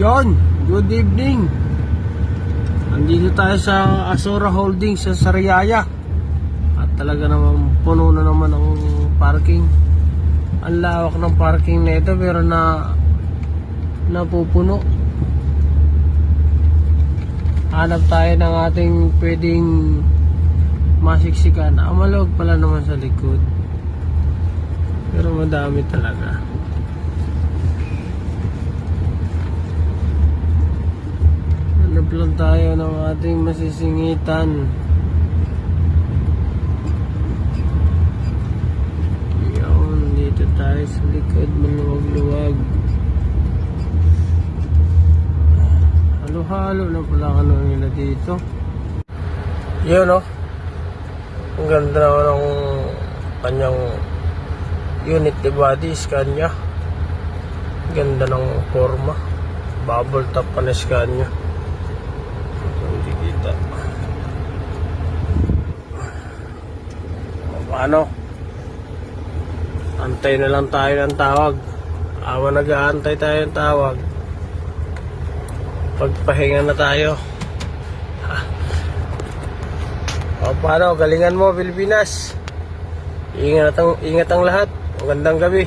Yon, good evening. Nandito tayo sa Asora Holdings sa Sariaya. At talaga naman puno na naman ang parking. Ang lawak ng parking na ito pero napupuno. Hanap tayo ng ating pwedeng masiksikan. Malawag pala naman sa likod. Pero madami talaga. Hanap lang tayo ng ating masisingitan. Yun, dito tayo sa likod, maluwag-luwag. Halo-halo na pala ano nila dito. Yun, oh. Ang ganda naman ng kanyang unit de body scan niya. Ganda ng forma. Bubble top pa na scan niya. Hindi kita. Paano? Antay na lang tayo ng tawag. Nag-aantay tayo ng tawag. Pagpahinga na tayo. Paano? Galingan mo, Pilipinas. Ingat ang lahat. Magandang gabi.